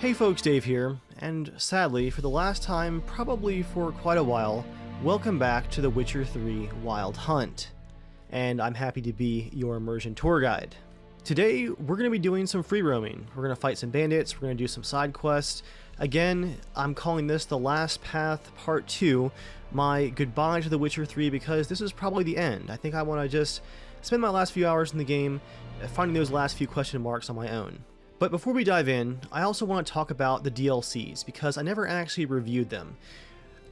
Hey folks, Dave here, and sadly, for the last time, probably for quite a while, welcome back to The Witcher 3 Wild Hunt. And I'm happy to be your immersion tour guide. Today, we're going to be doing some free roaming. We're going to fight some bandits, we're going to do some side quests. Again, I'm calling this The Last Path Part 2, my goodbye to The Witcher 3, because this is probably the end. I think I want to just spend my last few hours in the game finding those last few question marks on my own. But before we dive in, I also want to talk about the DLCs, because I never actually reviewed them.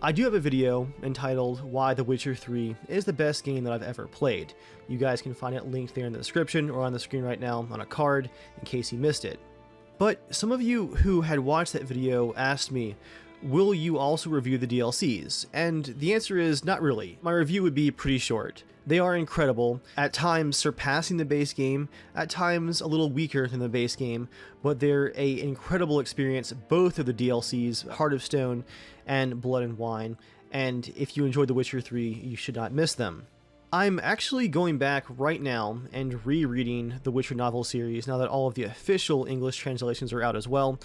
I do have a video entitled Why The Witcher 3 is the best game that I've ever played. You guys can find it linked there in the description or on the screen right now on a card in case you missed it. But some of you who had watched that video asked me, will you also review the DLCs? And the answer is not really. My review would be pretty short. They are incredible, at times surpassing the base game, at times a little weaker than the base game, but they're an incredible experience, both of the DLCs, Heart of Stone and Blood and Wine, and if you enjoyed The Witcher 3, you should not miss them. I'm actually going back right now and rereading the Witcher novel series now that all of the official English translations are out as well.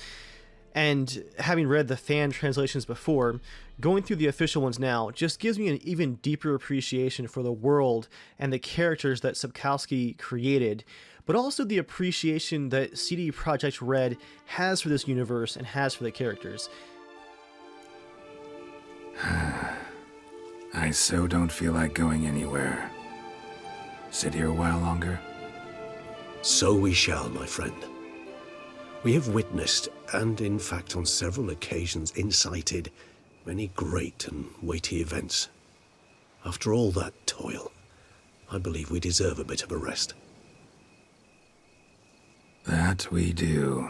And having read the fan translations before, going through the official ones now just gives me an even deeper appreciation for the world and the characters that Sapkowski created, but also the appreciation that CD Projekt Red has for this universe and has for the characters. I so don't feel like going anywhere. Sit here a while longer? So we shall, my friend. We have witnessed, and in fact on several occasions incited, many great and weighty events. After all that toil, I believe we deserve a bit of a rest. That we do.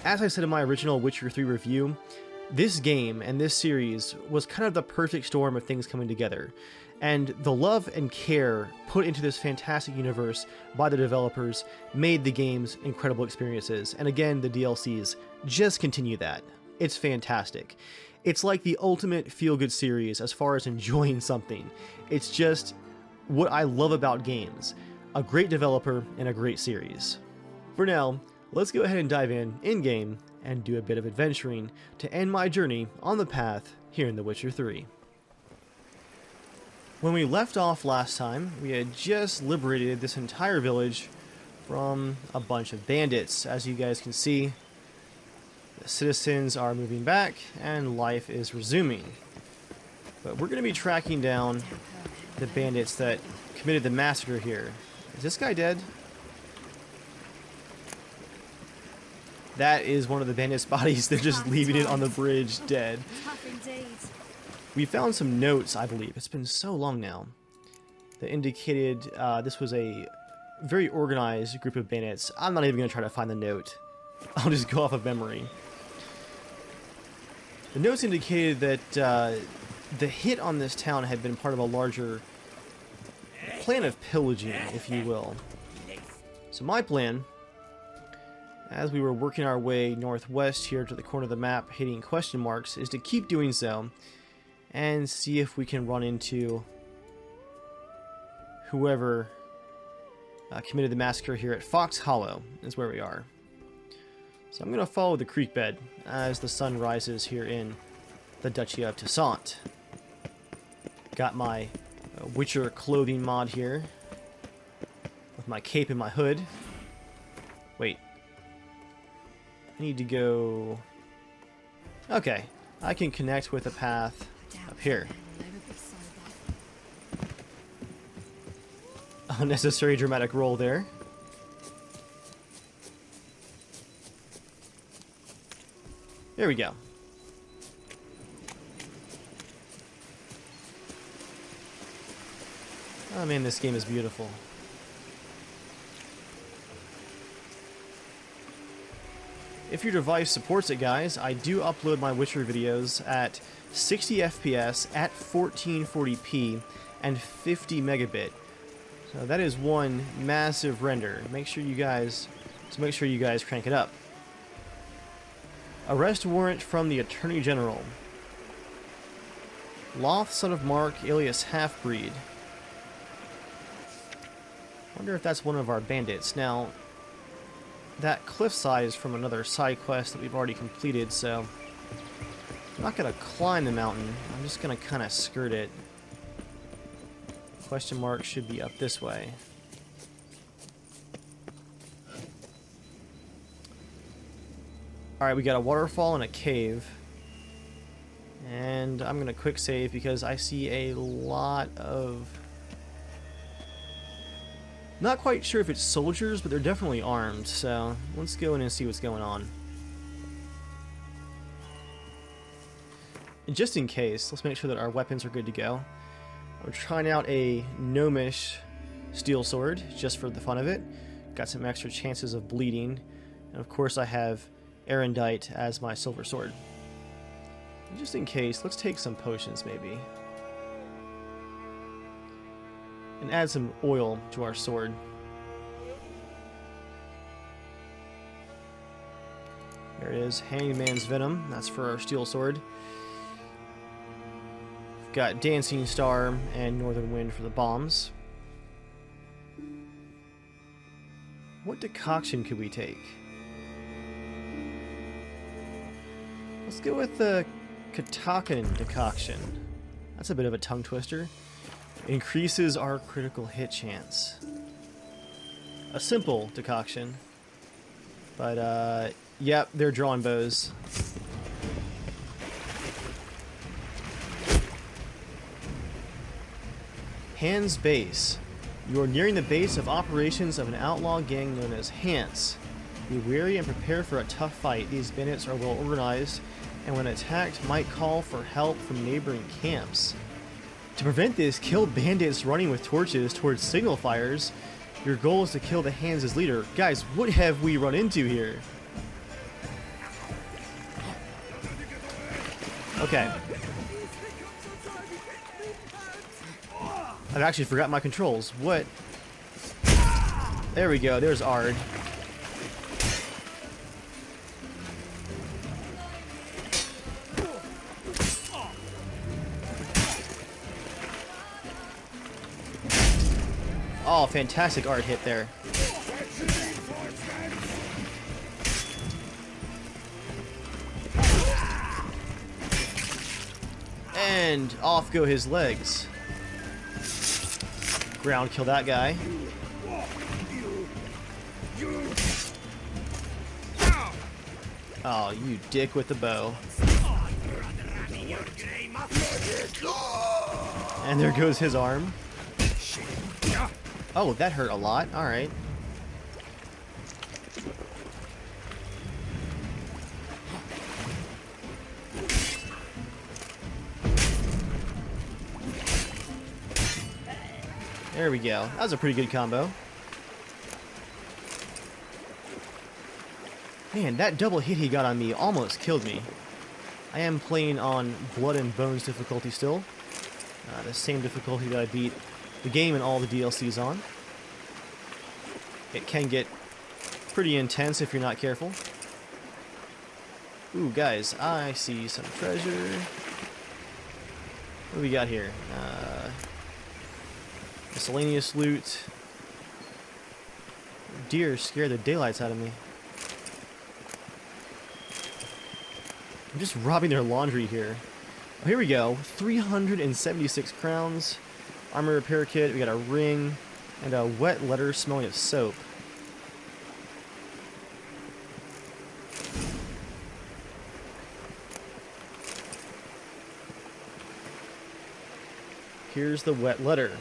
As I said in my original Witcher 3 review, this game and this series was kind of the perfect storm of things coming together, and the love and care put into this fantastic universe by the developers made the game's incredible experiences, and again, the DLCs just continue that. It's fantastic. It's like the ultimate feel-good series as far as enjoying something. It's just what I love about games. A great developer and a great series. For now, let's go ahead and dive in-game, and do a bit of adventuring to end my journey on the path here in The Witcher 3. When we left off last time, we had just liberated this entire village from a bunch of bandits. As you guys can see, the citizens are moving back and life is resuming. But we're going to be tracking down the bandits that committed the massacre here. Is this guy dead? That is one of the bandits' bodies. They're just leaving it on the bridge, dead. We found some notes, I believe. It's been so long now. That indicated this was a very organized group of bandits. I'm not even going to try to find the note. I'll just go off of memory. The notes indicated that the hit on this town had been part of a larger plan of pillaging, if you will. So my plan, as we were working our way northwest here to the corner of the map hitting question marks, is to keep doing so and see if we can run into whoever committed the massacre here at Fox Hollow is where we are. So I'm going to follow the creek bed as the sun rises here in the Duchy of Toussaint. Got my Witcher clothing mod here with my cape and my hood. Wait. I need to go... Okay, I can connect with a path up here. Unnecessary dramatic roll there. There we go. Oh man, this game is beautiful. If your device supports it, guys, I do upload my Witcher videos at 60 FPS at 1440p and 50 megabit. So that is one massive render. Make sure you guys crank it up. Arrest warrant from the Attorney General. Loth, son of Mark, alias Half-Breed. Wonder if that's one of our bandits. Now, that cliffside is from another side quest that we've already completed, so I'm not going to climb the mountain. I'm just going to kind of skirt it. Question mark should be up this way. Alright, we got a waterfall and a cave. And I'm going to quick save because I see a lot of... Not quite sure if it's soldiers, but they're definitely armed, so let's go in and see what's going on. And just in case, let's make sure that our weapons are good to go. I'm trying out a gnomish steel sword, just for the fun of it. Got some extra chances of bleeding. And of course I have erendite as my silver sword. And just in case, let's take some potions maybe. And add some oil to our sword. There it is, Hangman's Venom. That's for our steel sword. We've got Dancing Star and Northern Wind for the bombs. What decoction could we take? Let's go with the Katakan decoction. That's a bit of a tongue twister. Increases our critical hit chance. A simple decoction. But, yep, they're drawing bows. Hans Base. You are nearing the base of operations of an outlaw gang known as Hans. Be wary and prepare for a tough fight. These bandits are well organized, and when attacked might call for help from neighboring camps. To prevent this, kill bandits running with torches towards signal fires. Your goal is to kill the Hans' leader. Guys, what have we run into here? Okay. I've actually forgot my controls. What? There we go. There's Ard. Oh, fantastic art hit there. And off go his legs. Ground kill that guy. Oh, you dick with the bow. And there goes his arm. Oh, that hurt a lot. Alright. There we go. That was a pretty good combo. Man, that double hit he got on me almost killed me. I am playing on Blood and Bones difficulty still. The same difficulty that I beat the game and all the DLCs on. It can get pretty intense if you're not careful. Ooh, guys, I see some treasure. What do we got here? Miscellaneous loot. Deer scared the daylights out of me. I'm just robbing their laundry here. Oh, here we go. 376 crowns. Armor repair kit. We got a ring. And a wet letter smelling of soap. Here's the wet letter.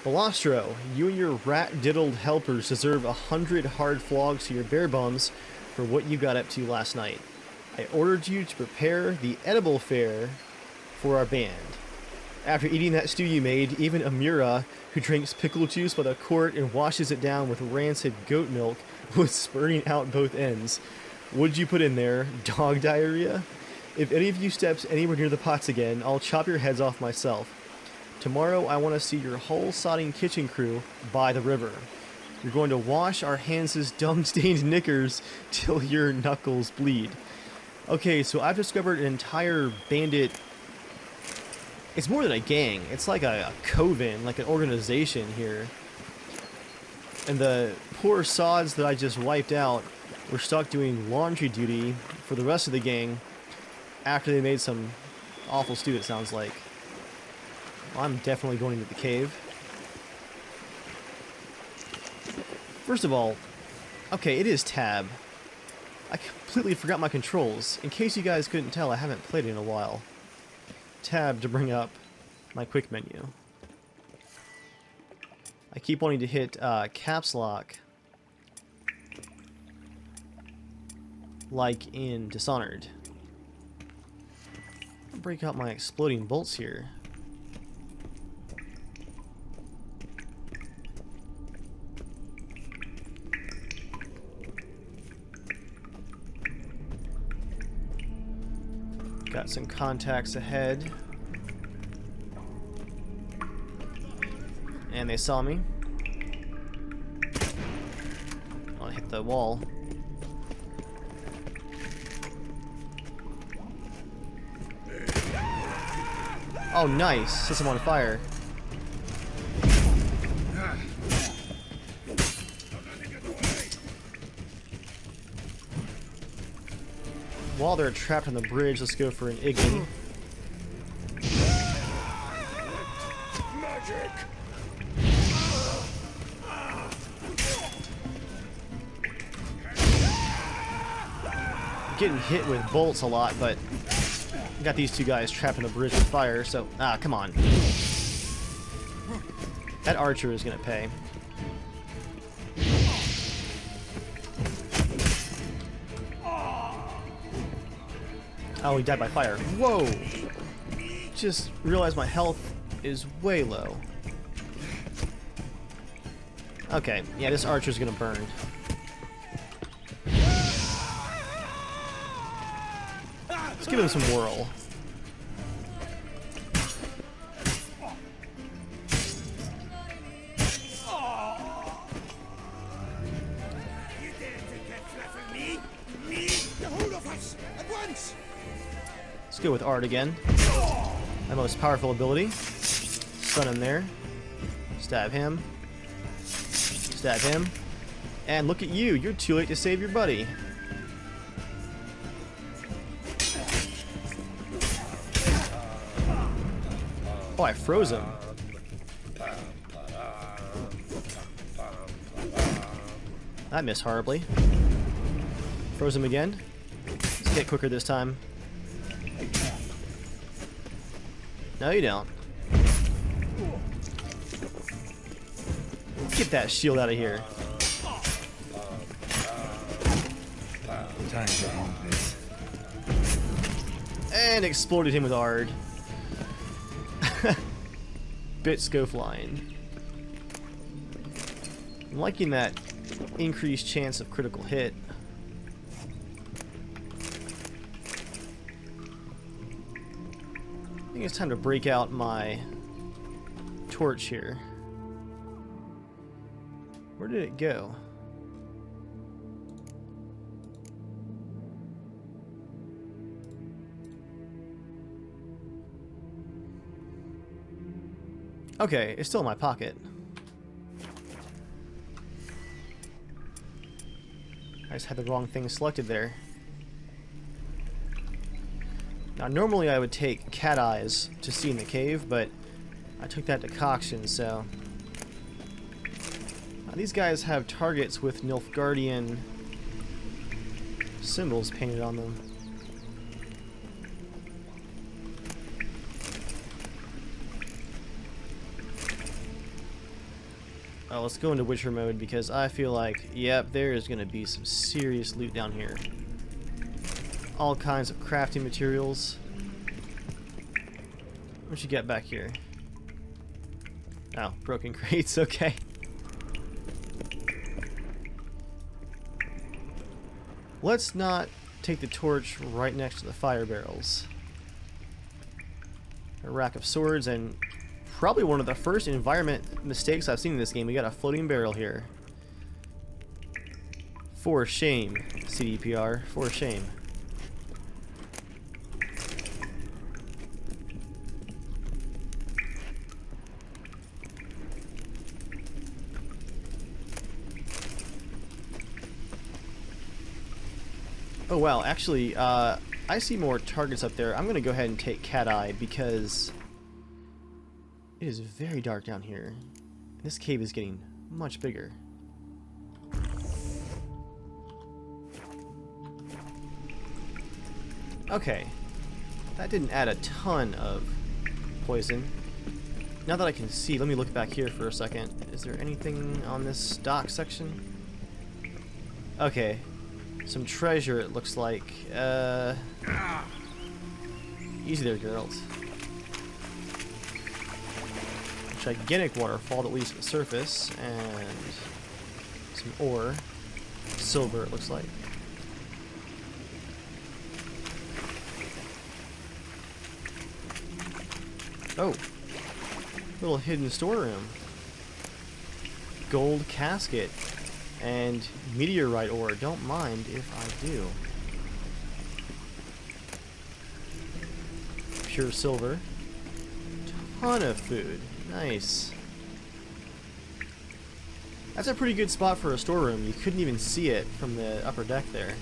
Balastro, you and your rat-diddled helpers deserve 100 hard flogs to your bare bums for what you got up to last night. I ordered you to prepare the edible fare for our band. After eating that stew you made, even Amira, who drinks pickle juice by the quart and washes it down with rancid goat milk, was spurting out both ends. What'd you put in there? Dog diarrhea? If any of you steps anywhere near the pots again, I'll chop your heads off myself. Tomorrow I want to see your whole sodding kitchen crew by the river. You're going to wash our hands' dung-stained knickers till your knuckles bleed. Okay, so I've discovered an entire bandit It's more than a gang. It's like a coven, like an organization here. And the poor sods that I just wiped out were stuck doing laundry duty for the rest of the gang after they made some awful stew, it sounds like. Well, I'm definitely going into the cave. First of all, okay, it is tab. I completely forgot my controls. In case you guys couldn't tell, I haven't played it in a while. Tab to bring up my quick menu. I keep wanting to hit caps lock, like in Dishonored. I'll break out my exploding bolts here. Got some contacts ahead. And they saw me. I'll hit the wall. Oh, nice. Set them on fire. While they're trapped on the bridge, let's go for an Igni. Magic. Getting hit with bolts a lot, but got these two guys trapped on the bridge with fire, so come on. That archer is gonna pay. Oh, he died by fire. Whoa! Just realized my health is way low. Okay, yeah, this archer's gonna burn. Let's give him some whirl. Let's go with Art again. My most powerful ability. Stun him there. Stab him. Stab him. And look at you. You're too late to save your buddy. Oh, I froze him. That missed horribly. Froze him again. Let's get quicker this time. No, you don't. Get that shield out of here. Time to end this. And exploded him with Ard. Bits go flying. I'm liking that increased chance of critical hit. I think it's time to break out my torch here. Where did it go? Okay, it's still in my pocket. I just had the wrong thing selected there. Now, normally I would take cat eyes to see in the cave, but I took that decoction, so... Now, these guys have targets with Nilfgaardian symbols painted on them. Oh, let's go into Witcher mode because I feel like, yep, there is going to be some serious loot down here. All kinds of crafting materials. What you got back here? Oh, broken crates, okay. Let's not take the torch right next to the fire barrels. A rack of swords and probably one of the first environment mistakes I've seen in this game. We got a floating barrel here. For shame, CDPR. For shame. Oh wow, actually, I see more targets up there. I'm going to go ahead and take Cat Eye because it is very dark down here. This cave is getting much bigger. Okay, that didn't add a ton of poison. Now that I can see, let me look back here for a second. Is there anything on this dock section? Okay, some treasure it looks like. Easy there, girls. Gigantic waterfall that leads to the surface, and some ore. Silver, it looks like. Oh, little hidden storeroom. Gold casket and meteorite ore. Don't mind if I do. Pure silver. Ton of food. Nice. That's a pretty good spot for a storeroom. You couldn't even see it from the upper deck there.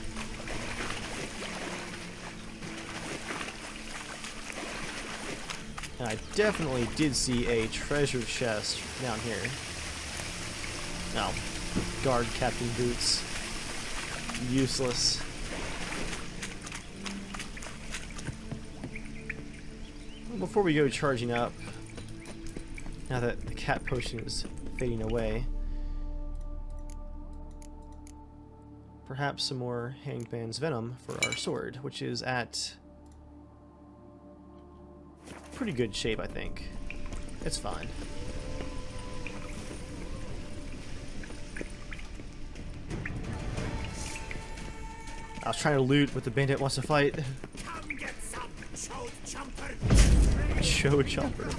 And I definitely did see a treasure chest down here. Oh, guard captain boots. Useless. Well, before we go charging up, now that the cat potion is fading away, perhaps some more Hangman's Venom for our sword, which is at pretty good shape, I think. It's fine. I was trying to loot, but the bandit wants to fight. Come get some chode jumper. Chode jumper.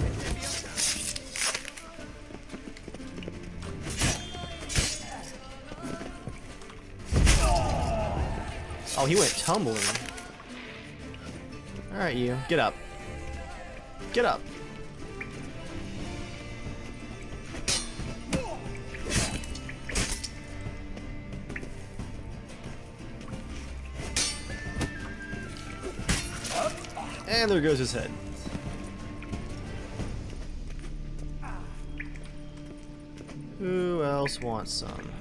Oh, he went tumbling. Alright, you. Get up. Get up. And there goes his head. Who else wants some?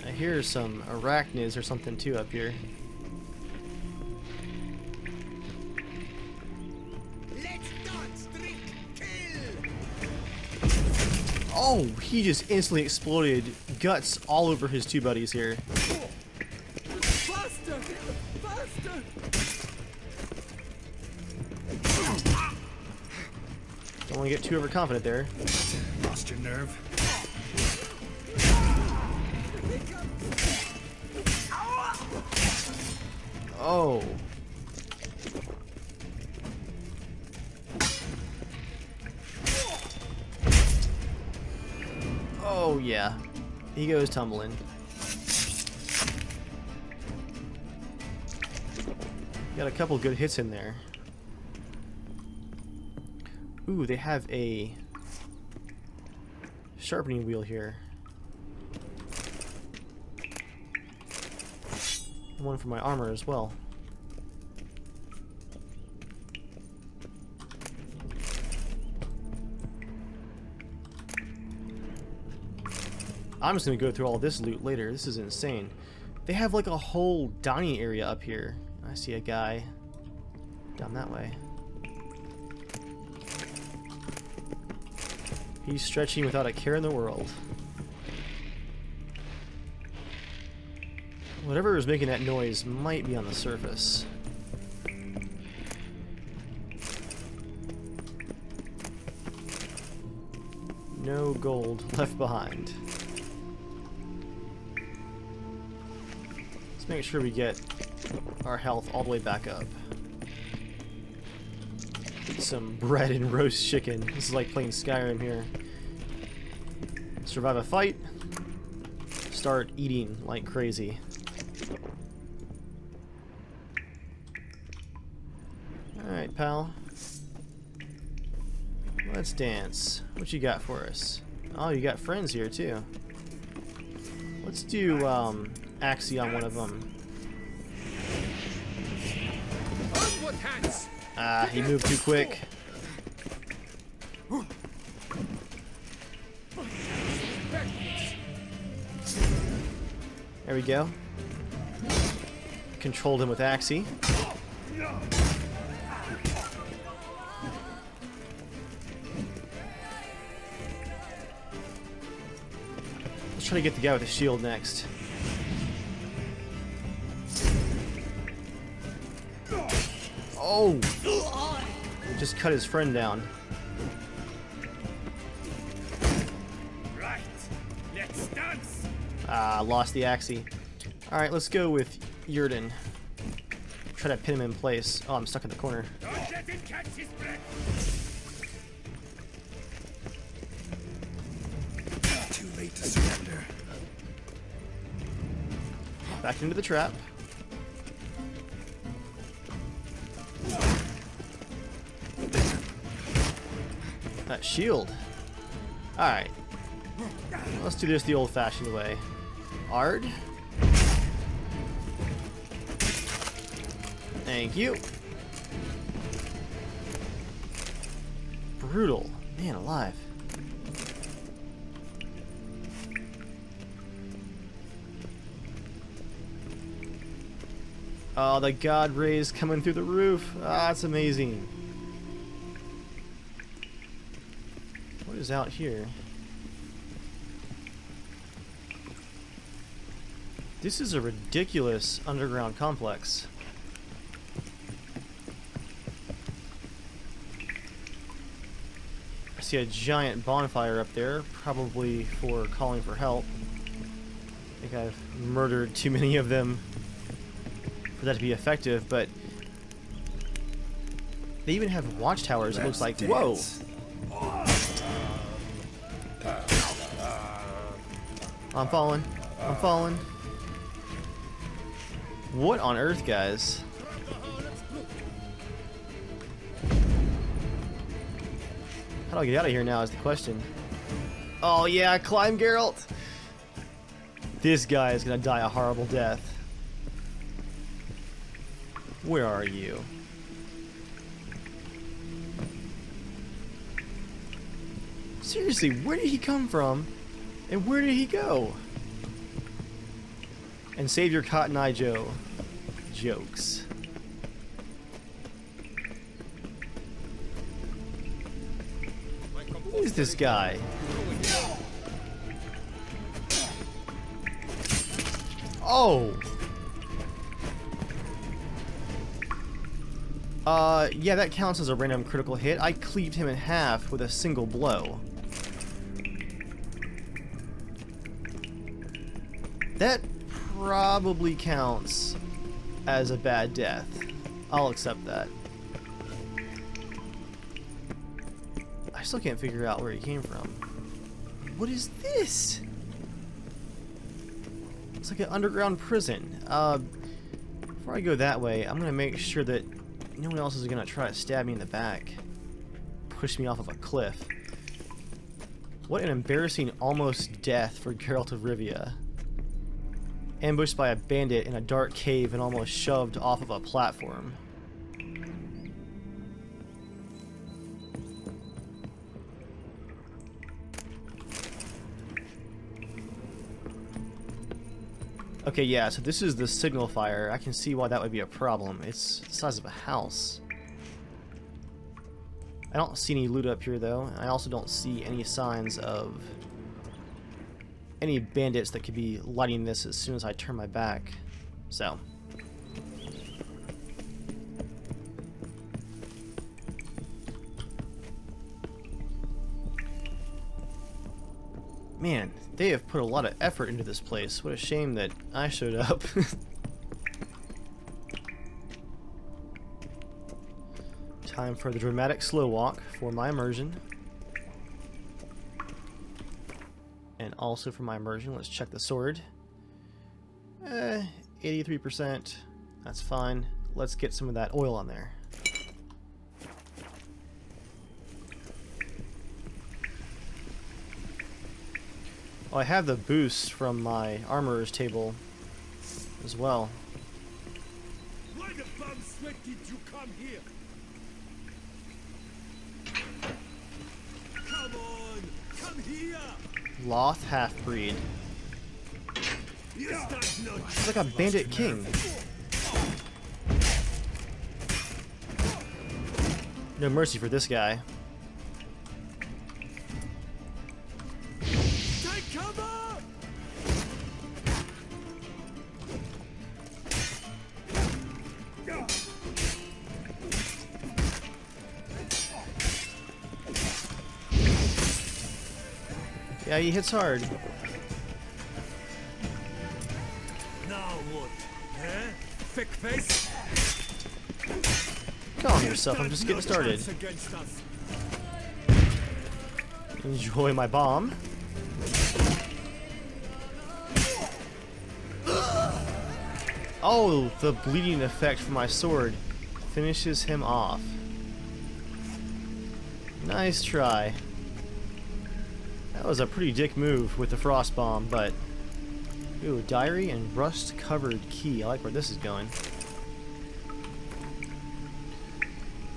I hear some arachnids or something too up here. Let's dance, drink, kill. Oh, he just instantly exploded. Guts all over his two buddies here. Faster, faster. Don't want to get too overconfident there. Lost your nerve? Oh. Oh, yeah. He goes tumbling. Got a couple good hits in there. Ooh, they have a sharpening wheel here. And one for my armor as well. I'm just gonna go through all this loot later. This is insane. They have like a whole dining area up here. I see a guy down that way. He's stretching without a care in the world. Whatever is making that noise might be on the surface. No gold left behind. Let's make sure we get our health all the way back up. Eat some bread and roast chicken. This is like playing Skyrim here. Survive a fight. Start eating like crazy. Alright, pal. Let's dance. What you got for us? Oh, you got friends here too. Let's do Axie on one of them. Onward, hands! Ah, he moved too quick. There we go. Controlled him with Axie. Let's try to get the guy with the shield next. Oh! Just cut his friend down. Right, let's dance! Ah, lost the Axie. Alright, let's go with Yurden. Try to pin him in place. Oh, I'm stuck in the corner. Don't let him catch his breath! Too late to surrender. Back into the trap. That shield. Alright. Let's do this the old-fashioned way. Ard. Thank you. Brutal. Man alive. Oh, the god rays coming through the roof. Ah, that's amazing. What is out here? This is a ridiculous underground complex. I see a giant bonfire up there, probably for calling for help. I think I've murdered too many of them for that to be effective, but they even have watchtowers, it looks like. Whoa! I'm falling. I'm falling. What on earth, guys? How do I get out of here now is the question. Oh yeah, climb, Geralt! This guy is gonna die a horrible death. Where are you? Seriously, where did he come from? And where did he go? And save your Cotton Eye Joe. Jokes. Who is this guy? Oh! Yeah, that counts as a random critical hit. I cleaved him in half with a single blow. That probably counts as a bad death. I'll accept that. I still can't figure out where he came from. What is this? It's like an underground prison. Before I go that way, I'm gonna make sure that no one else is gonna try to stab me in the back. Push me off of a cliff. What an embarrassing almost death for Geralt of Rivia. Ambushed by a bandit in a dark cave and almost shoved off of a platform. Okay, yeah, so this is the signal fire. I can see why that would be a problem. It's the size of a house. I don't see any loot up here, though. I also don't see any signs of any bandits that could be lighting this as soon as I turn my back. So. Man, they have put a lot of effort into this place. What a shame that I showed up. Time for the dramatic slow walk for my immersion. And also for my immersion, let's check the sword. 83%. That's fine. Let's get some of that oil on there. Oh, I have the boost from my armorer's table as well. Why the bum sweat did you come here? Come on! Come here! Loth half-breed. He's like a bandit king. No mercy for this guy. Take cover! Yeah, he hits hard. Now what? Eh? Thick face? Calm yourself, I'm just getting started. Against us. Enjoy my bomb. Oh, the bleeding effect from my sword finishes him off. Nice try. That was a pretty dick move with the frost bomb, but... Ooh, diary and rust-covered key. I like where this is going.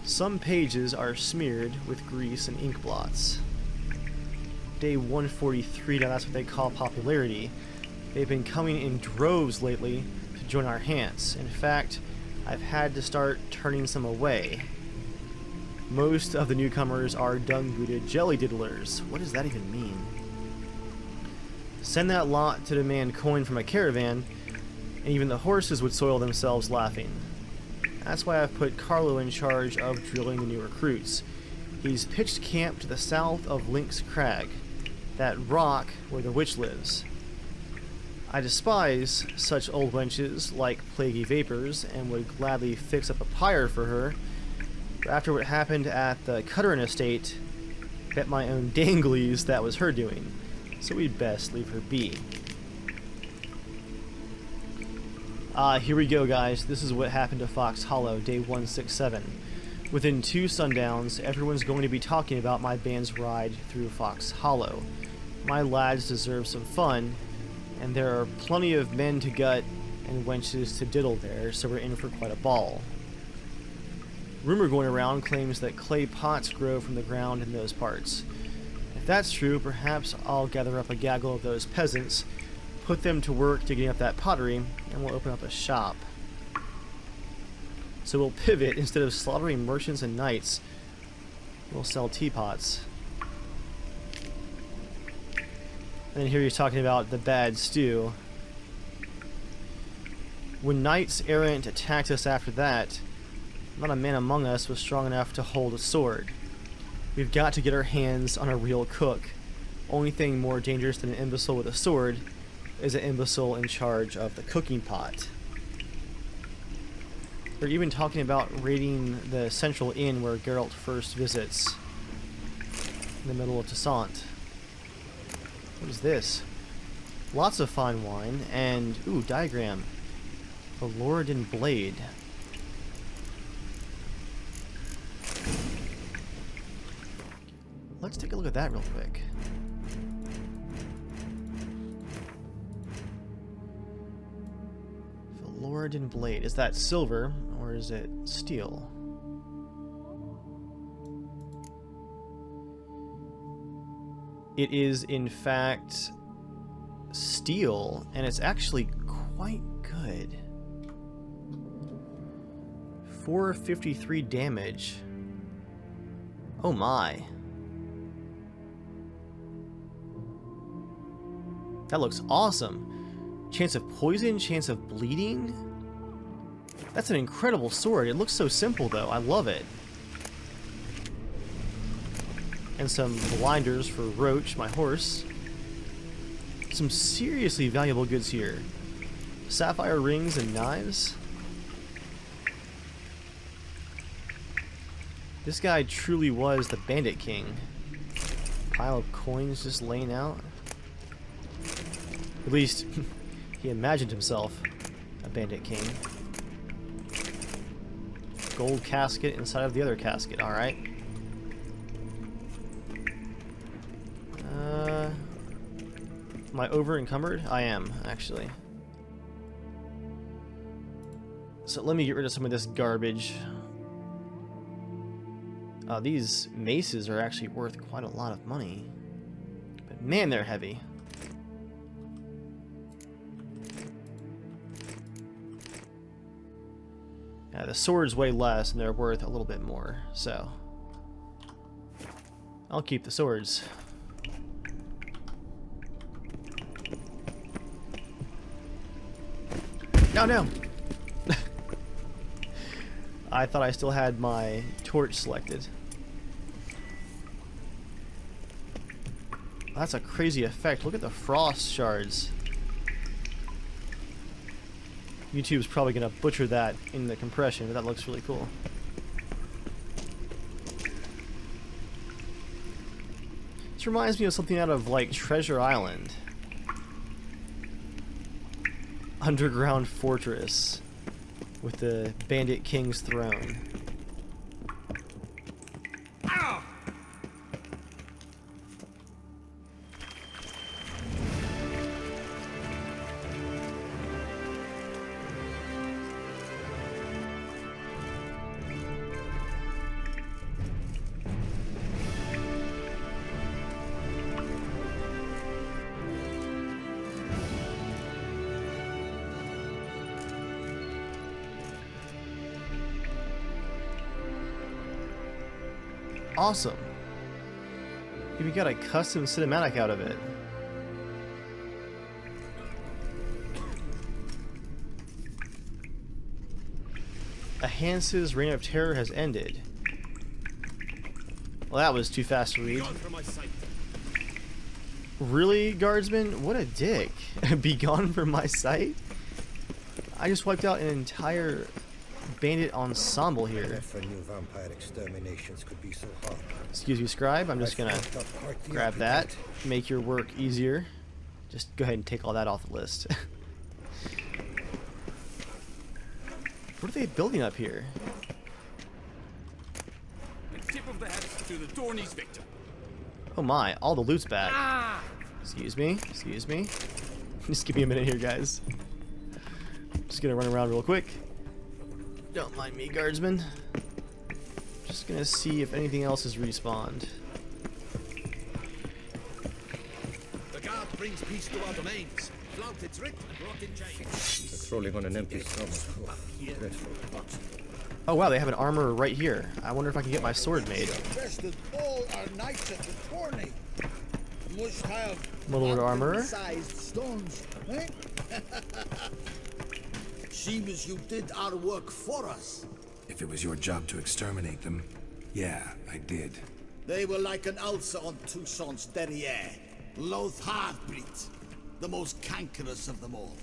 Some pages are smeared with grease and ink blots. Day 143, now that's what they call popularity. They've been coming in droves lately to join our hands. In fact, I've had to start turning some away. Most of the newcomers are dung-booted jelly diddlers. What does that even mean? Send that lot to demand coin from a caravan, and even the horses would soil themselves laughing. That's why I've put Carlo in charge of drilling the new recruits. He's pitched camp to the south of Lynx Crag, that rock where the witch lives. I despise such old wenches like plaguey vapors and would gladly fix up a pyre for her, but after what happened at the Cutterin estate, bet my own danglies that was her doing, so we'd best leave her be. Here we go, guys. This is what happened to Fox Hollow, day 167. Within 2 sundowns, everyone's going to be talking about my band's ride through Fox Hollow. My lads deserve some fun, and there are plenty of men to gut and wenches to diddle there, so we're in for quite a ball. Rumor going around claims that clay pots grow from the ground in those parts. If that's true, perhaps I'll gather up a gaggle of those peasants, put them to work digging up that pottery, and we'll open up a shop. So we'll pivot. Instead of slaughtering merchants and knights, we'll sell teapots. And here he's talking about the bad stew. When knights errant attacked us after that, not a man among us was strong enough to hold a sword. We've got to get our hands on a real cook. Only thing more dangerous than an imbecile with a sword is an imbecile in charge of the cooking pot. They're even talking about raiding the central inn where Geralt first visits, in the middle of Toussaint. What is this? Lots of fine wine, and, ooh, diagram. The Lordan Blade. Let's take a look at that real quick. The Lordan Blade. Is that silver, or is it steel? It is, in fact, steel, and it's actually quite good. 453 damage. Oh my. That looks awesome. Chance of poison, chance of bleeding. That's an incredible sword. It looks so simple, though. I love it. And some blinders for Roach, my horse. Some seriously valuable goods here. Sapphire rings and knives. This guy truly was the Bandit King. Pile of coins just laying out. At least, he imagined himself a Bandit King. Gold casket inside of the other casket, alright. Am I over encumbered? I am, actually. So let me get rid of some of this garbage. These maces are actually worth quite a lot of money. But man, they're heavy. Yeah, the swords weigh less and they're worth a little bit more, so I'll keep the swords. No, no! I thought I still had my torch selected. That's a crazy effect. Look at the frost shards. YouTube's probably going to butcher that in the compression, but that looks really cool. This reminds me of something out of, like, Treasure Island. Underground fortress with the Bandit King's throne. Awesome. Even got a custom cinematic out of it. Enhance's reign of terror has ended. Well, that was too fast to read. Really, guardsman? What a dick. Be gone from my sight? I just wiped out an entire bandit ensemble here. Never knew vampire exterminations could be so hard. Excuse me, scribe. I'm just gonna grab that. Make your work easier. Just go ahead and take all that off the list. What are they building up here? The tip of the hat to the Dornies victor. Oh my, all the loot's back. Excuse me, excuse me. Just give me a minute here, guys. Just gonna run around real quick. Don't mind me, guardsman. Just gonna see if anything else is respawned. The guard brings peace to our domains. Flout its writ and brought in chains. Patrolling on an empty stomach. Dreadful. Oh wow, they have an armor right here. I wonder if I can get my sword made. Bested all our knights at the tourney. Must have My lord armorer. sized stones, eh? Seems you did our work for us. If it was your job to exterminate them, yeah, I did. They were like an ulcer on Toussaint's derriere. Loath half-breeds. The most cankerous of them all.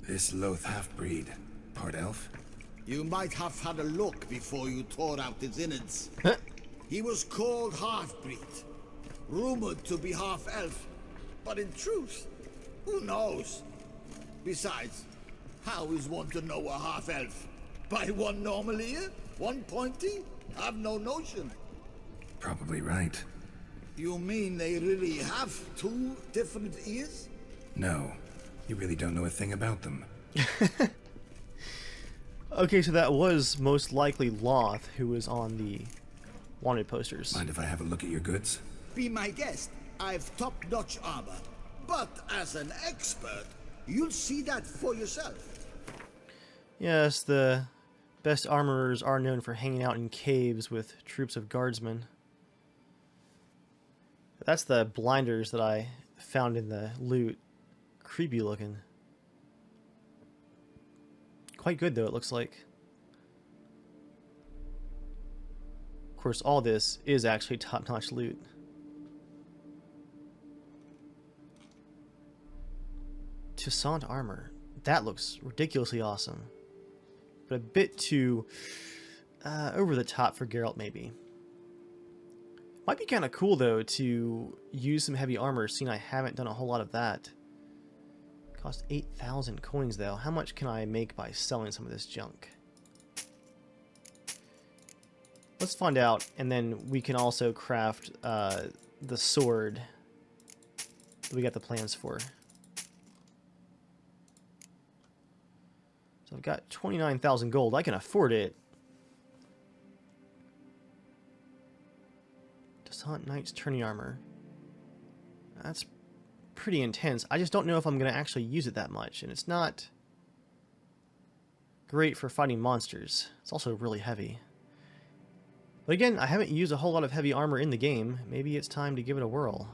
This loath half-breed, part elf? You might have had a look before you tore out his innards. He was called half-breed. Rumored to be half-elf. But in truth, who knows? Besides, how is one to know a half-elf? By one normal ear? One pointy? I've no notion. Probably right. You mean they really have two different ears? No, you really don't know a thing about them. Okay, so that was most likely Loth who was on the wanted posters. Mind if I have a look at your goods? Be my guest. I've top-notch armor. But as an expert, you'll see that for yourself. Yes, the best armorers are known for hanging out in caves with troops of guardsmen. That's the blinders that I found in the loot. Creepy looking. Quite good though, it looks like. Of course, all this is actually top-notch loot. Toussaint armor. That looks ridiculously awesome. But a bit too over the top for Geralt, maybe. Might be kind of cool, though, to use some heavy armor, seeing I haven't done a whole lot of that. Cost 8,000 coins, though. How much can I make by selling some of this junk? Let's find out, and then we can also craft the sword that we got the plans for. So I've got 29,000 gold. I can afford it. Hunt Knight's tourney armor. That's pretty intense. I just don't know if I'm going to actually use it that much, and it's not great for fighting monsters. It's also really heavy. But again, I haven't used a whole lot of heavy armor in the game. Maybe it's time to give it a whirl.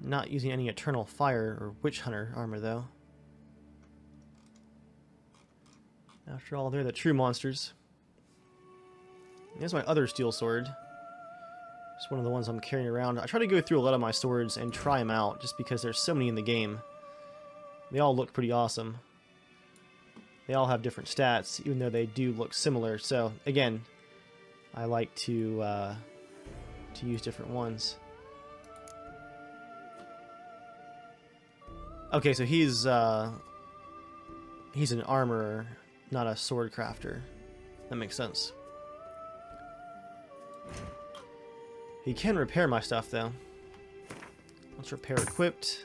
Not using any Eternal Fire or Witch Hunter armor, though. After all, they're the true monsters. Here's my other steel sword. It's one of the ones I'm carrying around. I try to go through a lot of my swords and try them out, just because there's so many in the game. They all look pretty awesome. They all have different stats, even though they do look similar. So, again, I like to use different ones. Okay, so he's an armorer, not a sword crafter. That makes sense. He can repair my stuff, though. Let's repair equipped.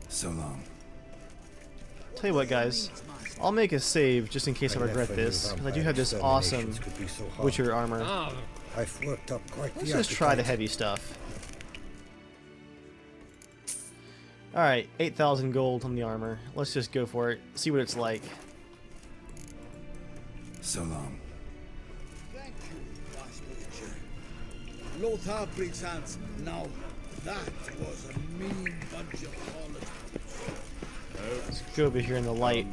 So long. Tell you what, guys. I'll make a save just in case I regret this, because I do have this awesome Witcher armor. I've worked up quite Let's just try the heavy stuff. Alright, 8,000 gold on the armor. Let's just go for it. See what it's like. So long. Thank you, Last Witcher. Lothar brings hands. Now, that was a mean bunch of harlots. Let's go over here in the light.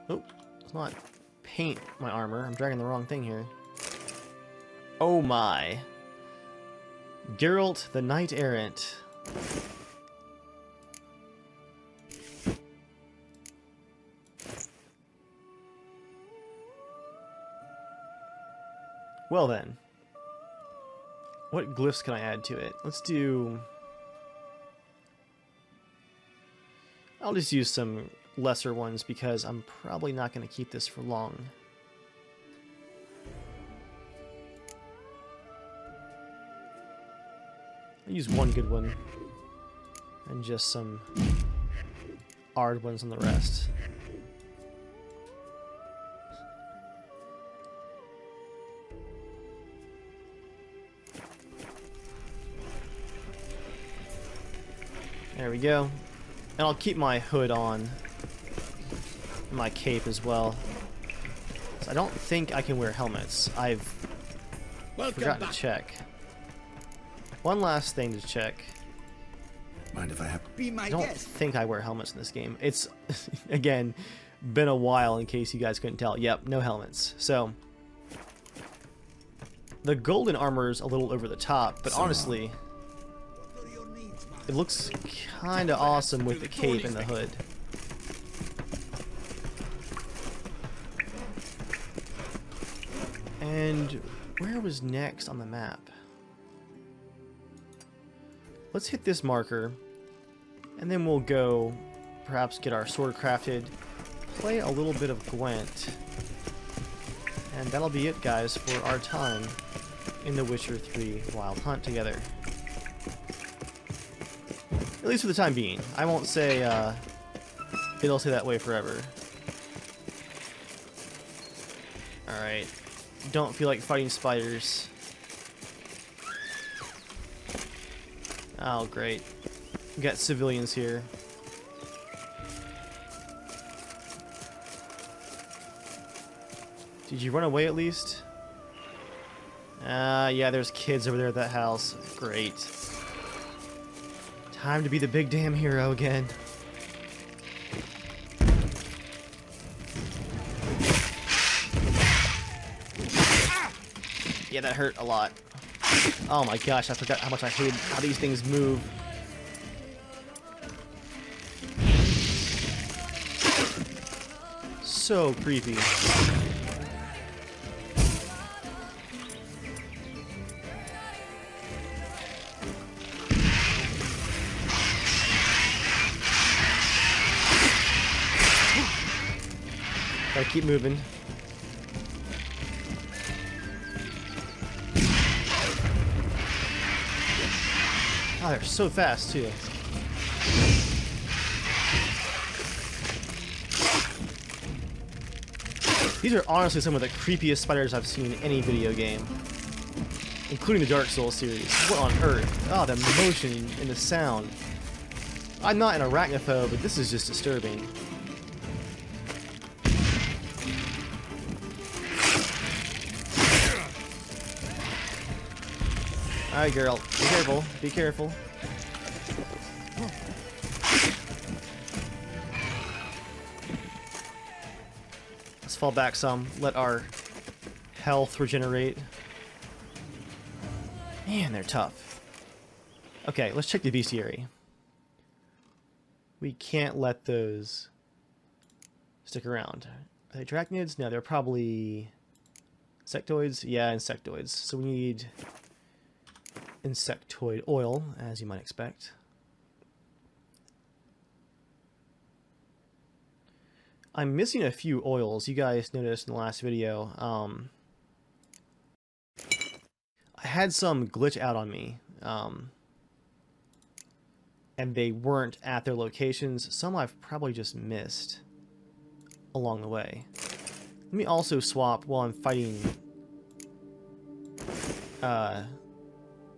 Oh, let's not paint my armor. I'm dragging the wrong thing here. Oh my. Geralt the Knight Errant. Well then, what glyphs can I add to it? Let's do... I'll just use some lesser ones because I'm probably not going to keep this for long. I'll use one good one and just some hard ones on the rest. There we go. And I'll keep my hood on. And my cape as well. So I don't think I can wear helmets. I've forgotten to check. One last thing to check. Mind if I have... Be my I don't guest. think I wear helmets in this game. It's, again, been a while in case you guys couldn't tell. Yep, no helmets. So, the golden armor is a little over the top, but honestly... It looks kind of awesome with the cape and the hood. And where was next on the map? Let's hit this marker, and then we'll go perhaps get our sword crafted, play a little bit of Gwent, and that'll be it, guys, for our time in The Witcher 3 Wild Hunt together. At least for the time being. I won't say it'll stay that way forever. Alright. Don't feel like fighting spiders. Oh, great. We got civilians here. Did you run away at least? Yeah, there's kids over there at that house. Great. Time to be the big damn hero again. Yeah, that hurt a lot. Oh my gosh, I forgot how much I hate how these things move. So creepy. Gotta keep moving. Oh, they're so fast, too. These are honestly some of the creepiest spiders I've seen in any video game, including the Dark Souls series. What on earth? Oh, the motion and the sound. I'm not an arachnophobe, but this is just disturbing. Alright, girl. Be careful. Be careful. Let's fall back some. Let our health regenerate. Man, they're tough. Okay, let's check the bestiary. We can't let those stick around. Are they arachnids? No, they're probably insectoids. Yeah, insectoids. So we need insectoid oil, as you might expect. I'm missing a few oils. You guys noticed in the last video. I had some glitch out on me. And they weren't at their locations. Some I've probably just missed along the way. Let me also swap while I'm fighting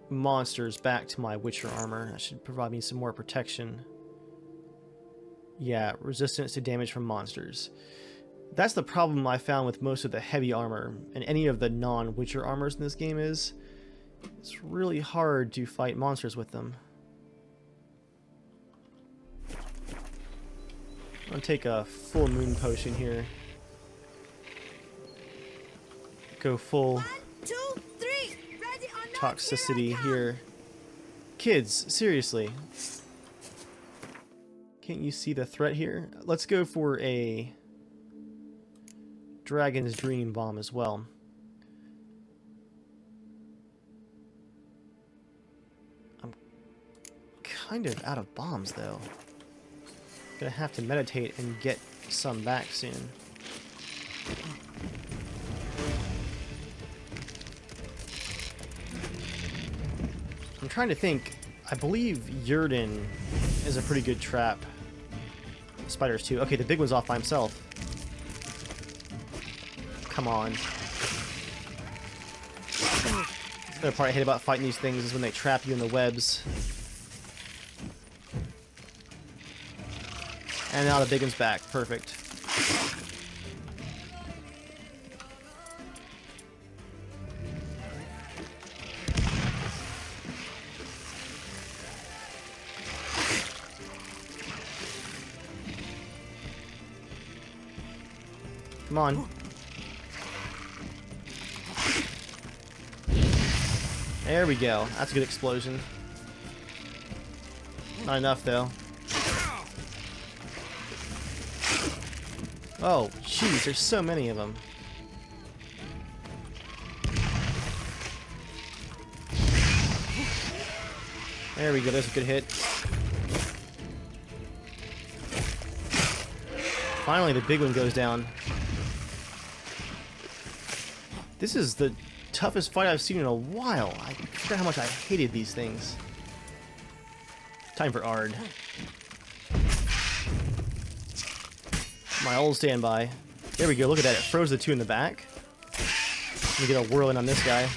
monsters back to my Witcher armor. That should provide me some more protection. Yeah, resistance to damage from monsters. That's the problem I found with most of the heavy armor and any of the non-Witcher armors in this game is it's really hard to fight monsters with them. I'm gonna take a full moon potion here. Go full 1, 2, 3. Ready or not, toxicity here I come. here. Kids, seriously. Can't you see the threat here? Let's go for a Dragon's Dream Bomb as well. I'm kind of out of bombs though. Gonna have to meditate and get some back soon. I'm trying to think. I believe Yurden is a pretty good trap. Spiders too. Okay, the big one's off by himself. Come on. The other part I hate about fighting these things is when they trap you in the webs. And now the big one's back. Perfect. Come on. There we go. That's a good explosion. Not enough though. Oh, jeez, there's so many of them. There we go, there's a good hit. Finally, the big one goes down. This is the toughest fight I've seen in a while. I forgot how much I hated these things. Time for Ard. My old standby. There we go, look at that. It froze the two in the back. Let me get a whirl in on this guy.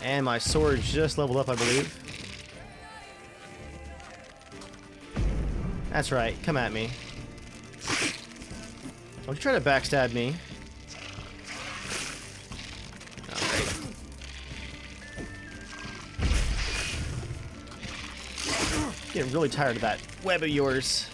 And my sword just leveled up, I believe. That's right, come at me. Don't you try to backstab me. Alright. Getting really tired of that web of yours.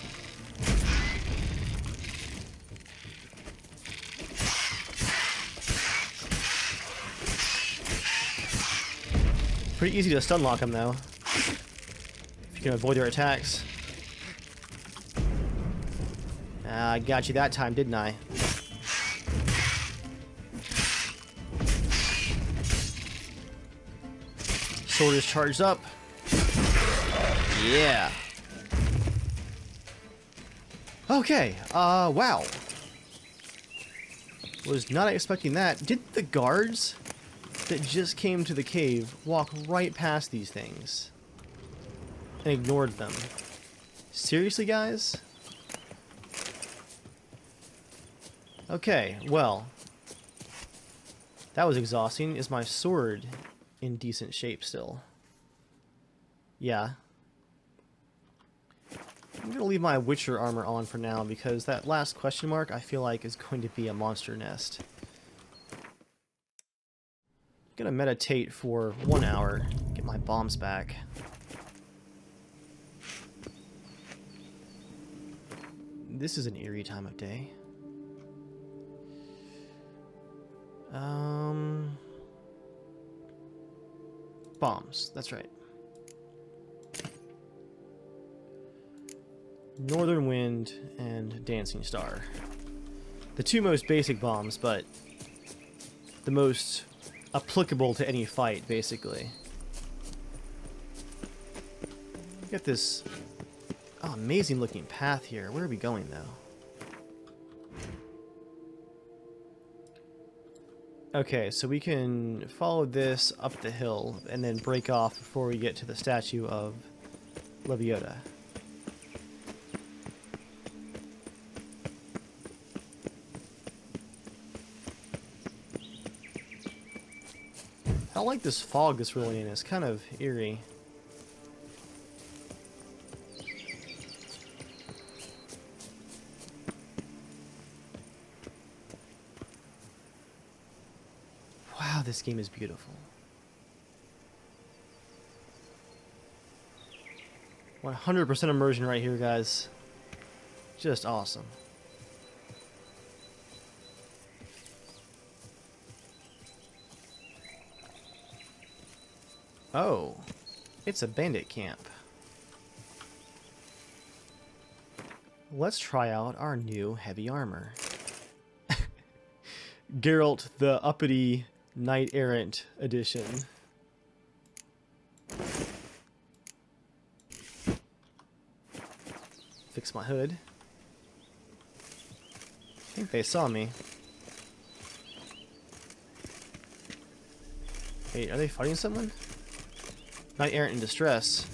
Pretty easy to stun lock them though. If you can avoid their attacks. I got you that time, didn't I? Sword is charged up. Yeah. Okay, wow. Was not expecting that. Did the guards that just came to the cave walk right past these things and ignored them? Seriously, guys? Okay, well, that was exhausting. Is my sword in decent shape still? Yeah. I'm gonna leave my Witcher armor on for now because that last question mark I feel like is going to be a monster nest. Gonna meditate for 1 hour, get my bombs back. This is an eerie time of day. Bombs, that's right. Northern Wind and Dancing Star. The two most basic bombs, but the most applicable to any fight, basically. Get this amazing looking path here. Where are we going, though? Okay, so we can follow this up the hill and then break off before we get to the statue of Leviota. I don't like this fog that's rolling in. It's kind of eerie. Wow, this game is beautiful. 100% immersion right here, guys. Just awesome. Oh, it's a bandit camp. Let's try out our new heavy armor. Geralt the uppity Knight Errant edition. Fix my hood. I think they saw me. Wait, are they fighting someone? Knight Errant in distress.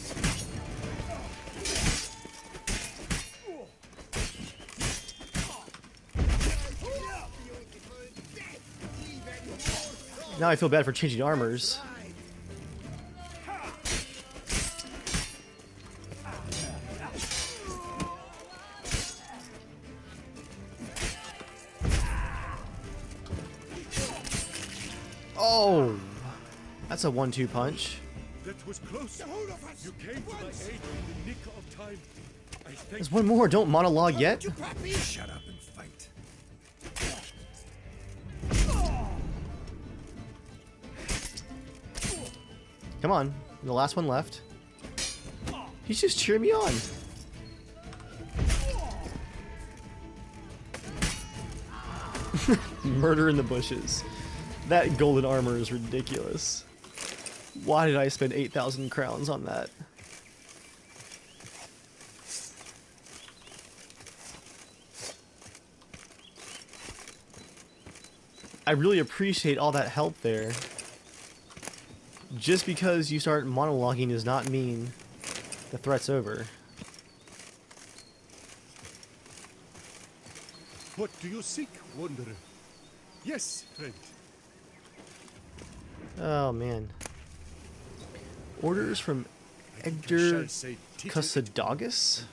Now I feel bad for changing armors. Oh, that's a 1-2 punch. That was close. You came to my aid in the nick of time. I thank There's one more. Don't monologue yet. Shut up and fight. Come on, the last one left. He's just cheering me on. Murder in the bushes. That golden armor is ridiculous. Why did I spend 8,000 crowns on that? I really appreciate all that help there. Just because you start monologuing does not mean the threat's over. What do you seek, wanderer? Yes, friend. Oh man. Orders from Edgar Cussadogus?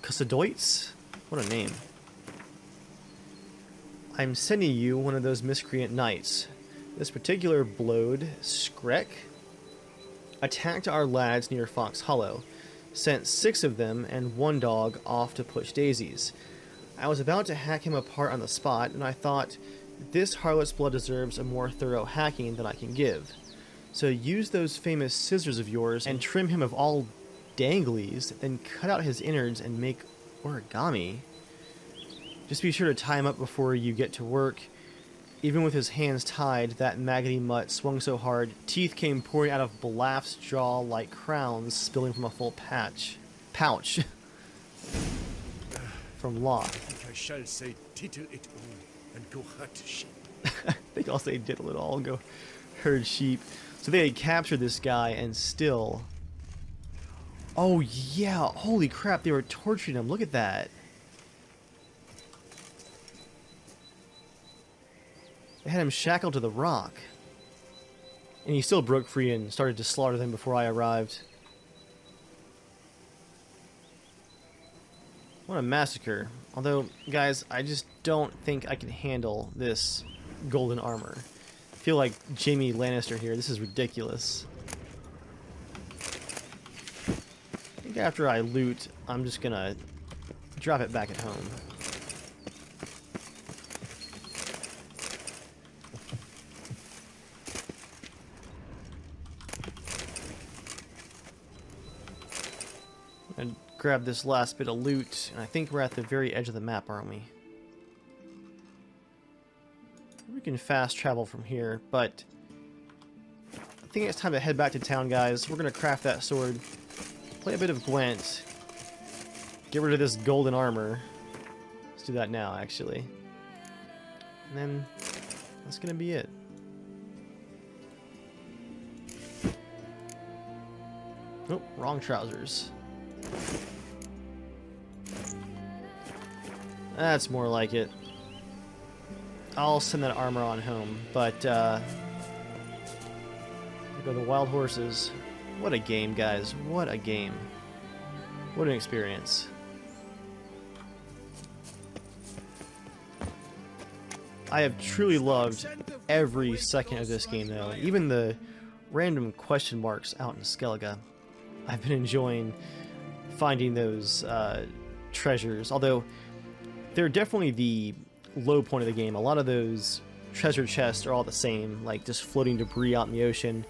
Cussadoites? What a name. I'm sending you one of those miscreant knights. This particular blode, Skrek, attacked our lads near Fox Hollow, sent 6 of them and 1 dog off to push daisies. I was about to hack him apart on the spot, and I thought, this harlot's blood deserves a more thorough hacking than I can give. So use those famous scissors of yours and trim him of all danglies, then cut out his innards and make origami. Just be sure to tie him up before you get to work. Even with his hands tied, that maggoty mutt swung so hard, teeth came pouring out of Blaf's jaw like crowns spilling from a full pouch. from Locke. I think I shall say tittle it all and go hut sheep. I think I'll say diddle it all and go herd sheep. So they had captured this guy and still... Oh yeah, holy crap, they were torturing him. Look at that. They had him shackled to the rock. And he still broke free and started to slaughter them before I arrived. What a massacre. Although, guys, I just don't think I can handle this golden armor. I feel like Jaime Lannister here. This is ridiculous. I think after I loot, I'm just gonna drop it back at home. And grab this last bit of loot, and I think we're at the very edge of the map, aren't we? We can fast travel from here, but I think it's time to head back to town, guys. We're gonna craft that sword, play a bit of Gwent, get rid of this golden armor. Let's do that now, actually. And then that's gonna be it. Oh, wrong trousers. That's more like it. I'll send that armor on home, but there go the wild horses. What a game, guys. What a game. What an experience. I have truly loved every second of this game, though. Even the random question marks out in Skellige. I've been enjoying finding those treasures, although they're definitely the low point of the game. A lot of those treasure chests are all the same, like just floating debris out in the ocean.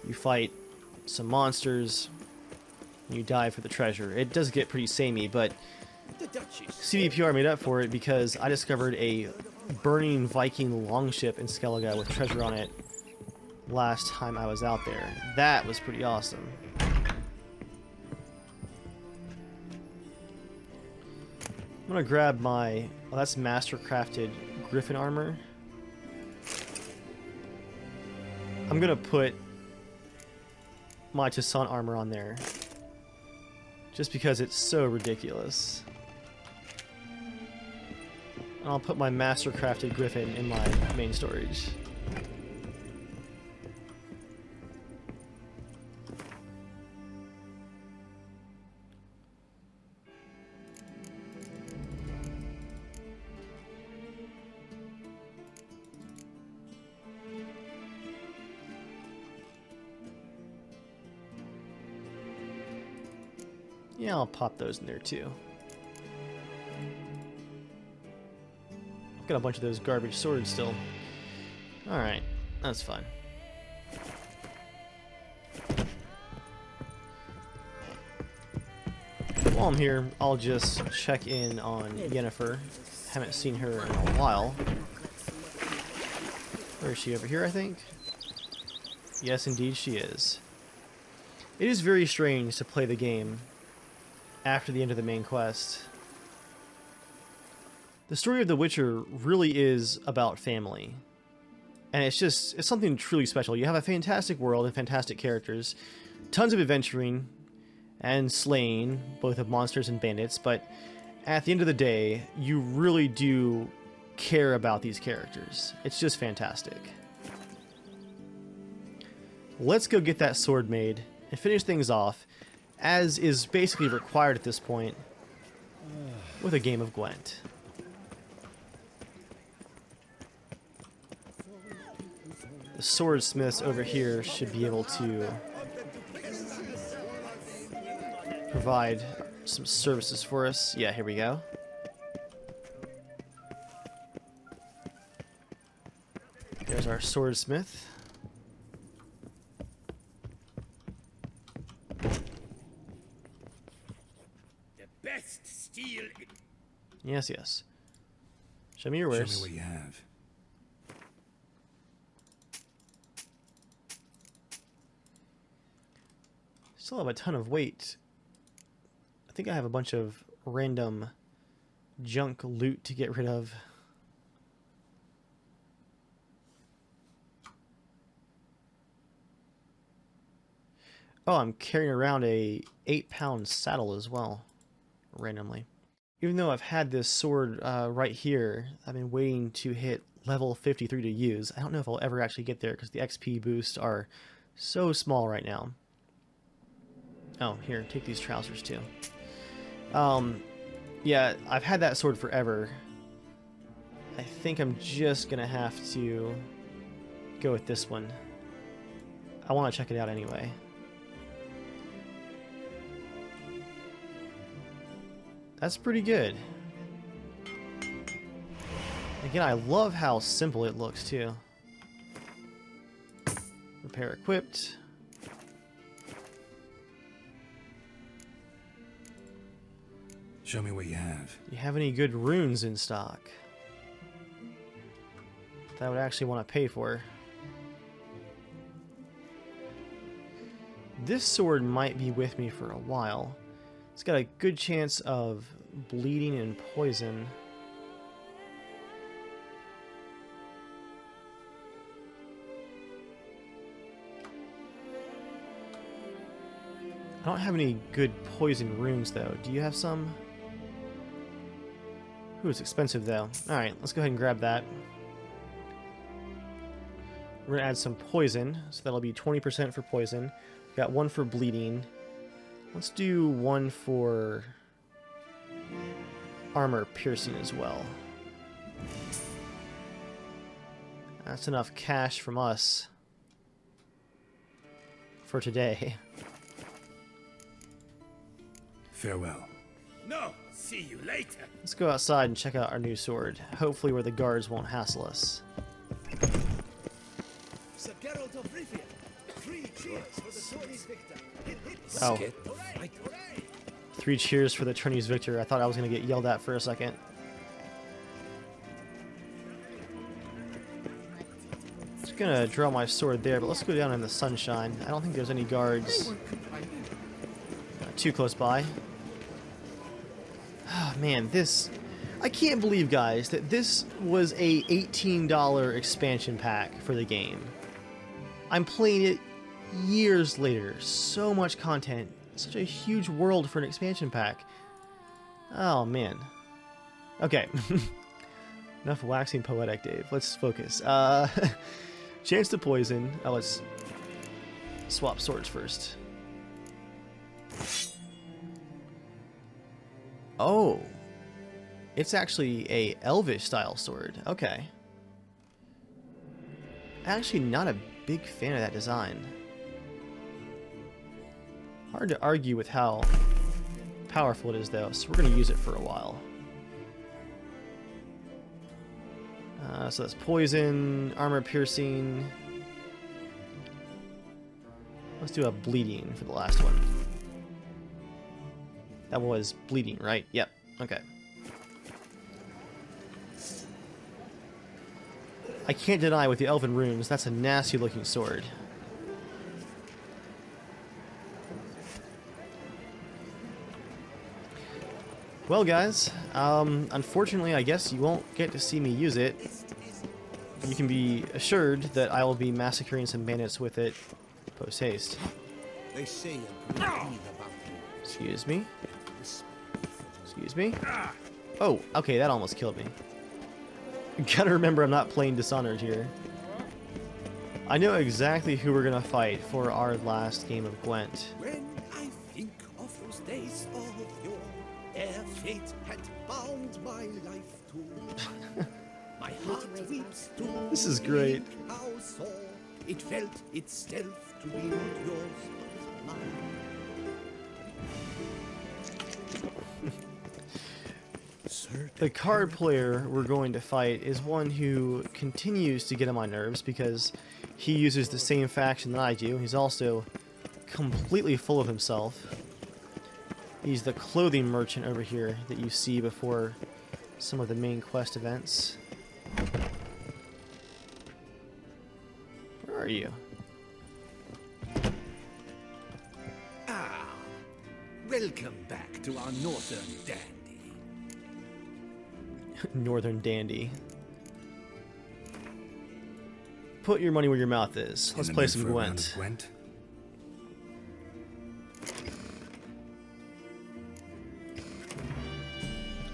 You fight some monsters, and you dive for the treasure. It does get pretty samey, but CDPR made up for it because I discovered a burning Viking longship in Skellige with treasure on it last time I was out there. That was pretty awesome. I'm gonna grab my, well, that's master-crafted griffin armor. I'm gonna put my Toussaint armor on there, just because it's so ridiculous. And I'll put my master-crafted griffin in my main storage. Yeah, I'll pop those in there too. I've got a bunch of those garbage swords still. Alright, that's fine. While I'm here, I'll just check in on Yennefer. Haven't seen her in a while. Where is she? Over here, I think? Yes, indeed she is. It is very strange to play the game after the end of the main quest. The story of The Witcher really is about family. And it's something truly special. You have a fantastic world and fantastic characters, tons of adventuring and slaying, both of monsters and bandits, but at the end of the day, you really do care about these characters. It's just fantastic. Let's go get that sword made and finish things off, as is basically required at this point, with a game of Gwent. The swordsmiths over here should be able to provide some services for us. Yeah, here we go. There's our swordsmith. Yes, yes. Show me your wares. Show me what you have. Still have a ton of weight. I think I have a bunch of random junk loot to get rid of. Oh, I'm carrying around a 8-pound saddle as well, randomly. Even though I've had this sword right here, I've been waiting to hit level 53 to use. I don't know if I'll ever actually get there because the XP boosts are so small right now. Oh, here, take these trousers too. Yeah, I've had that sword forever. I think I'm just gonna have to go with this one. I want to check it out anyway. That's pretty good. Again, I love how simple it looks too. Repair equipped. Show me what you have. You have any good runes in stock that I would actually want to pay for? This sword might be with me for a while. It's got a good chance of bleeding and poison. I don't have any good poison runes though. Do you have some? Ooh, it's expensive though. Alright, let's go ahead and grab that. We're gonna add some poison, so that'll be 20% for poison. Got one for bleeding. Let's do one for armor piercing as well. That's enough cash from us for today. Farewell. No, see you later. Let's go outside and check out our new sword. Hopefully where the guards won't hassle us. Sir Geralt of Rivia, 3 cheers for the tourney's victor. Hit, hit. Oh. Hooray, hooray. 3 cheers for the tourney's victor. I thought I was going to get yelled at for a second. Just going to draw my sword there, but let's go down in the sunshine. I don't think there's any guards too close by. Oh man, this... I can't believe, guys, that this was a $18 expansion pack for the game. I'm playing it years later. So much content. Such a huge world for an expansion pack. Oh, man. Okay. Enough waxing poetic, Dave. Let's focus. Chance to poison. Oh, let's swap swords first. Oh. It's actually a elvish style sword. Okay. Actually not a big fan of that design. Hard to argue with how powerful it is though, so we're going to use it for a while. So that's poison, armor piercing. Let's do a bleeding for the last one. That was bleeding, right? Yep. Okay. I can't deny with the elven runes, that's a nasty looking sword. Well guys, unfortunately I guess you won't get to see me use it. You can be assured that I will be massacring some bandits with it post haste. They say a great deal about you. Excuse me? Excuse me? Oh, okay, that almost killed me. Gotta remember I'm not playing Dishonored here. I know exactly who we're gonna fight for our last game of Gwent. When I think of those days of yore, ere fate had bound my life to my heart weeps to This is great. think how sore it felt itself to be not yours but mine. The card player we're going to fight is one who continues to get on my nerves because he uses the same faction that I do. He's also completely full of himself. He's the clothing merchant over here that you see before some of the main quest events. Where are you? Ah, welcome back to our northern dandy. Northern dandy. Put your money where your mouth is. Let's play some Gwent.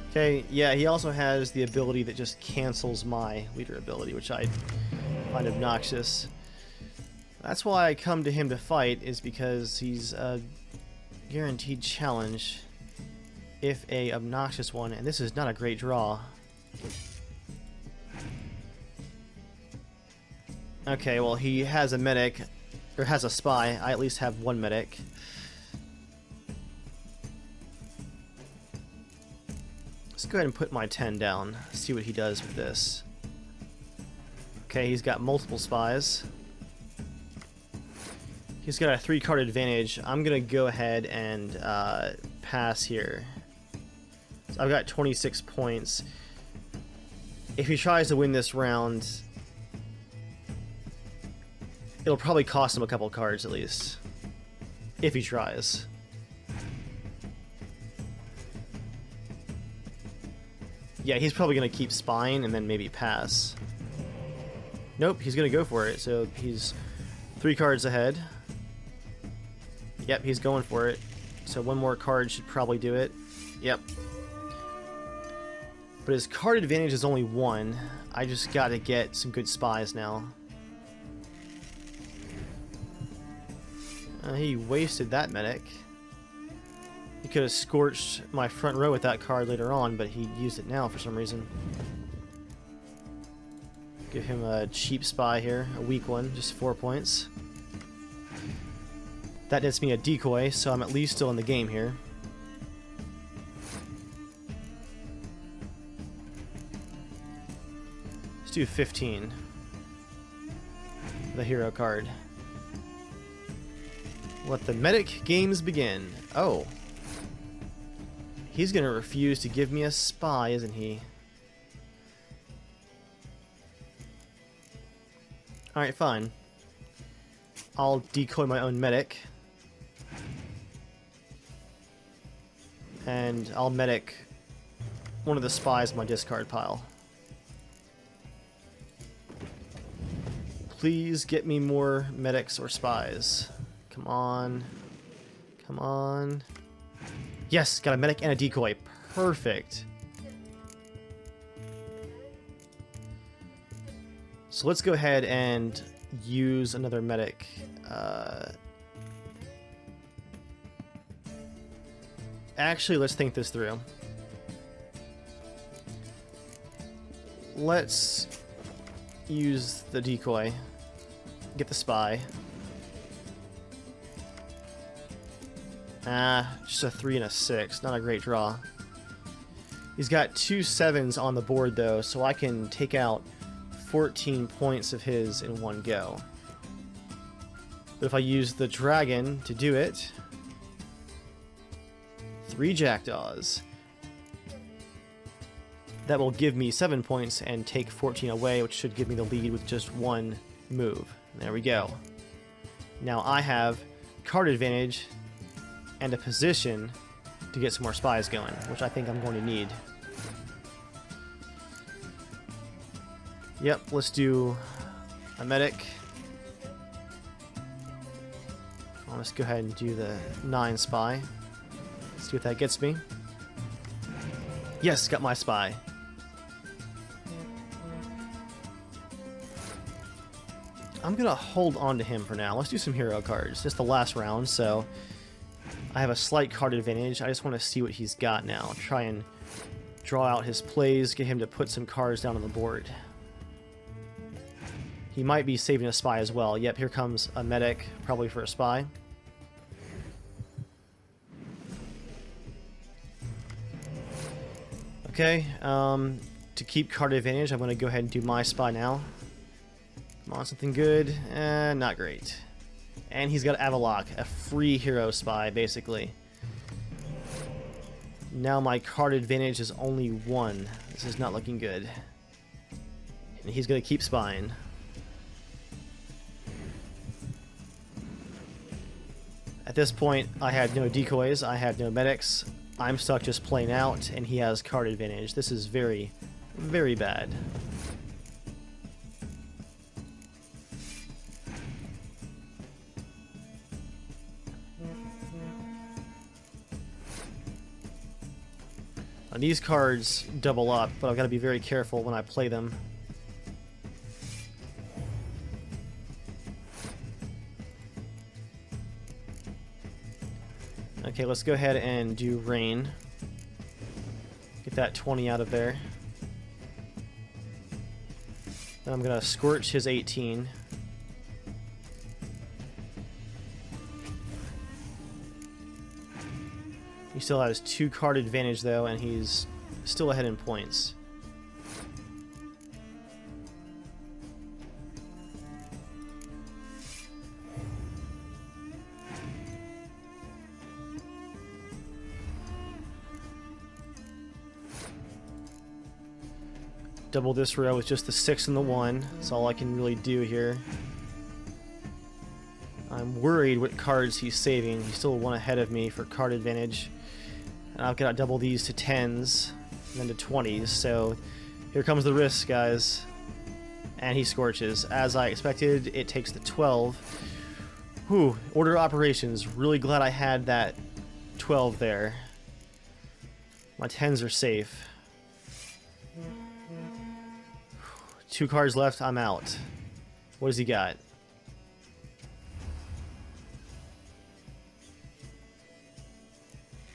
Okay, yeah, he also has the ability that just cancels my leader ability, which I find obnoxious. That's why I come to him to fight, is because he's a guaranteed challenge, if a obnoxious one, and this is not a great draw. Okay, well, he has a medic, or has a spy. I at least have one medic. Let's go ahead and put my 10 down, see what he does with this. Okay, he's got multiple spies. He's got a 3-card advantage. I'm gonna go ahead and pass here. So I've got 26 points. If he tries to win this round, it'll probably cost him a couple cards at least. If he tries. Yeah, he's probably gonna keep spying and then maybe pass. Nope, he's gonna go for it. So he's 3 cards ahead. Yep, he's going for it. So one more card should probably do it. Yep. But his card advantage is only 1. I just gotta get some good spies now. He wasted that medic. He could have scorched my front row with that card later on, but he used it now for some reason. Give him a cheap spy here, a weak one, just 4 points. That gets me a decoy, so I'm at least still in the game here. Let's do 15. The hero card. Let the medic games begin. Oh. He's gonna refuse to give me a spy, isn't he? Alright, fine. I'll decoy my own medic. And I'll medic one of the spies in my discard pile. Please get me more medics or spies. Come on. Come on. Yes, got a medic and a decoy. Perfect. So let's go ahead and use another medic. Actually, let's think this through. Let's use the decoy. Get the spy. Just a 3 and a 6. Not a great draw. He's got 2 7s on the board, though, so I can take out 14 points of his in one go. But if I use the dragon to do it... 3 jackdaws. That will give me 7 points and take 14 away, which should give me the lead with just 1 move. There we go. Now I have card advantage and a position to get some more spies going, which I think I'm going to need. Yep, let's do a medic. Let's go ahead and do the 9 spy. Let's see what that gets me. Yes, got my spy. I'm gonna hold on to him for now. Let's do some hero cards. It's the last round, so I have a slight card advantage. I just want to see what he's got now. Try and draw out his plays, get him to put some cards down on the board. He might be saving a spy as well. Yep, here comes a medic, probably for a spy. Okay, to keep card advantage, I'm going to go ahead and do my spy now. Come on, something good. Not great. And he's got Avalok, a free hero spy, basically. Now my card advantage is only 1. This is not looking good. And he's going to keep spying. At this point, I had no decoys, I had no medics. I'm stuck just playing out, and he has card advantage. This is very Very bad. Now, these cards double up, but I've got to be very careful when I play them. Okay, let's go ahead and do rain. Get that 20 out of there. Then I'm gonna scorch his 18. He still has 2 card advantage though, and he's still ahead in points. Double this row with just the 6 and the 1. That's all I can really do here. I'm worried what cards he's saving. He's still 1 ahead of me for card advantage. And I've got to double these to 10s and then to 20s. So here comes the risk, guys. And he scorches. As I expected, it takes the 12. Whew, order of operations. Really glad I had that 12 there. My 10s are safe. 2 cards left, I'm out. What does he got?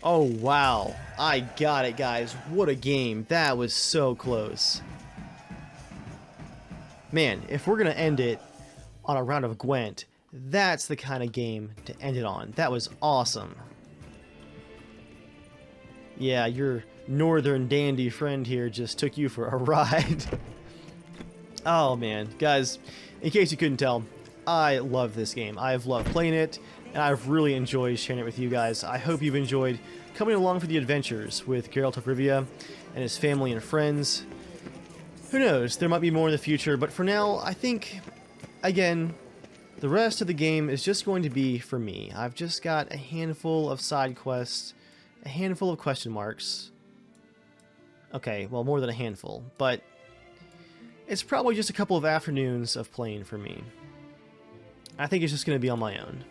Oh, wow. I got it, guys. What a game. That was so close. Man, if we're going to end it on a round of Gwent, that's the kind of game to end it on. That was awesome. Yeah, your northern dandy friend here just took you for a ride. Oh man, guys, in case you couldn't tell, I love this game. I've loved playing it, and I've really enjoyed sharing it with you guys. I hope you've enjoyed coming along for the adventures with Geralt of Rivia and his family and friends. Who knows, there might be more in the future, but for now, I think, again, the rest of the game is just going to be for me. I've just got a handful of side quests, a handful of question marks. Okay, well, more than a handful, but it's probably just a couple of afternoons of playing for me. I think it's just going to be on my own.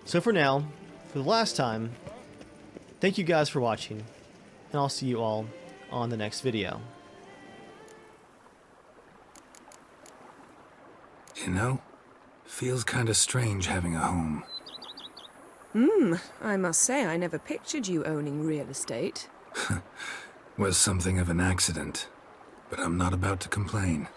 So for now, for the last time, thank you guys for watching, and I'll see you all on the next video. You know, feels kinda strange having a home. I must say I never pictured you owning real estate. Was something of an accident, but I'm not about to complain.